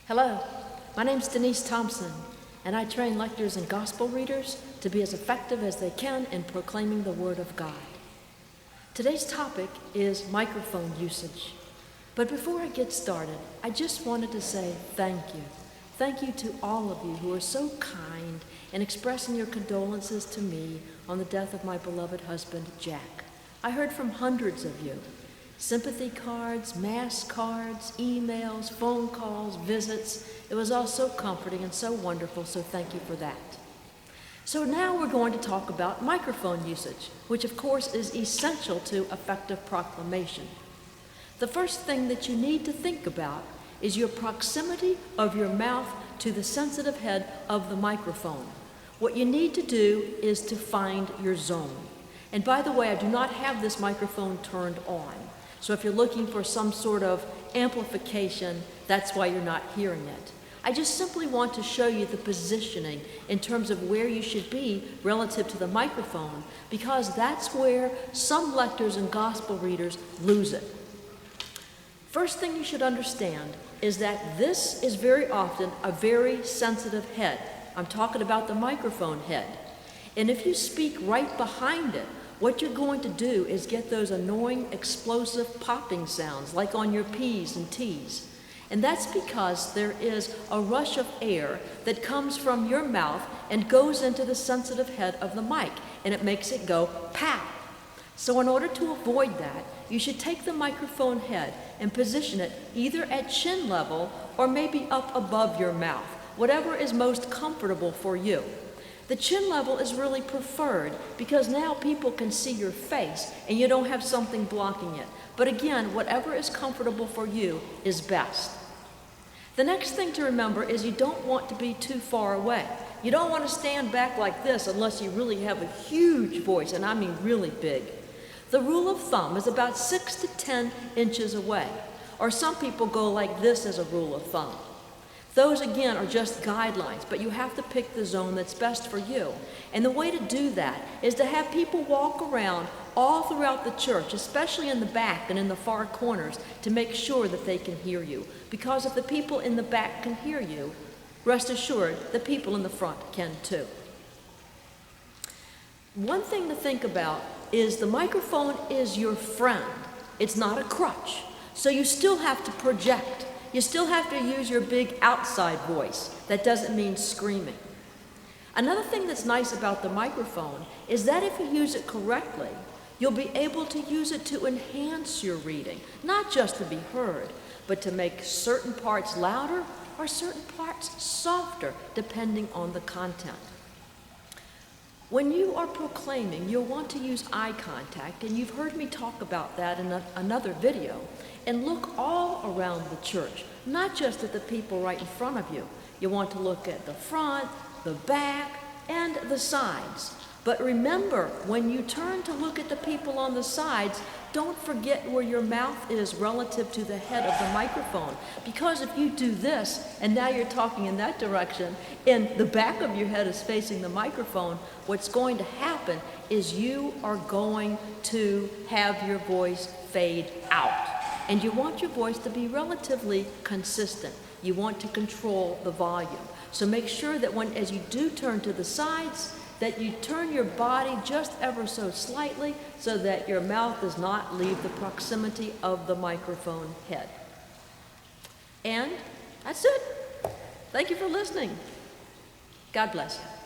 Hello, my name's Denise Thompson, and I train lectors and gospel readers to be as effective as they can in proclaiming the Word of God. Today's topic is microphone usage. But before I get started, I just wanted to say thank you. Thank you to all of you who are so kind in expressing your condolences to me on the death of my beloved husband, Jack. I heard from hundreds of you. Sympathy cards, mass cards, emails, phone calls, visits. It was all so comforting and so wonderful, so thank you for that. So now we're going to talk about microphone usage, which of course is essential to effective proclamation. The first thing that you need to think about is your proximity of your mouth to the sensitive head of the microphone. What you need to do is to find your zone. And by the way, I do not have this microphone turned on. So if you're looking for some sort of amplification, that's why you're not hearing it. I just simply want to show you the positioning in terms of where you should be relative to the microphone, because that's where some lectors and gospel readers lose it. First thing you should understand is that this is very often a very sensitive head. I'm talking about the microphone head. And if you speak right behind it, what you're going to do is get those annoying, explosive popping sounds, like on your P's and T's. And that's because there is a rush of air that comes from your mouth and goes into the sensitive head of the mic, and it makes it go pow. So in order to avoid that, you should take the microphone head and position it either at chin level or maybe up above your mouth, whatever is most comfortable for you. The chin level is really preferred because now people can see your face and you don't have something blocking it. But again, whatever is comfortable for you is best. The next thing to remember is you don't want to be too far away. You don't want to stand back like this unless you really have a huge voice, and I mean really big. The rule of thumb is about 6 to 10 inches away, or some people go like this as a rule of thumb. Those, again, are just guidelines, but you have to pick the zone that's best for you. And the way to do that is to have people walk around all throughout the church, especially in the back and in the far corners, to make sure that they can hear you. Because if the people in the back can hear you, rest assured, the people in the front can too. One thing to think about is the microphone is your friend. It's not a crutch. So you still have to project. You still have to use your big outside voice. That doesn't mean screaming. Another thing that's nice about the microphone is that if you use it correctly, you'll be able to use it to enhance your reading, not just to be heard, but to make certain parts louder or certain parts softer, depending on the content. When you are proclaiming, you'll want to use eye contact, and you've heard me talk about that in another video, and look all around the church, not just at the people right in front of you. You want to look at the front, the back, and the sides. But remember, when you turn to look at the people on the sides, don't forget where your mouth is relative to the head of the microphone. Because if you do this, and now you're talking in that direction, and the back of your head is facing the microphone, what's going to happen is you are going to have your voice fade out. And you want your voice to be relatively consistent. You want to control the volume. So make sure that as you do turn to the sides, that you turn your body just ever so slightly so that your mouth does not leave the proximity of the microphone head. And that's it. Thank you for listening. God bless you.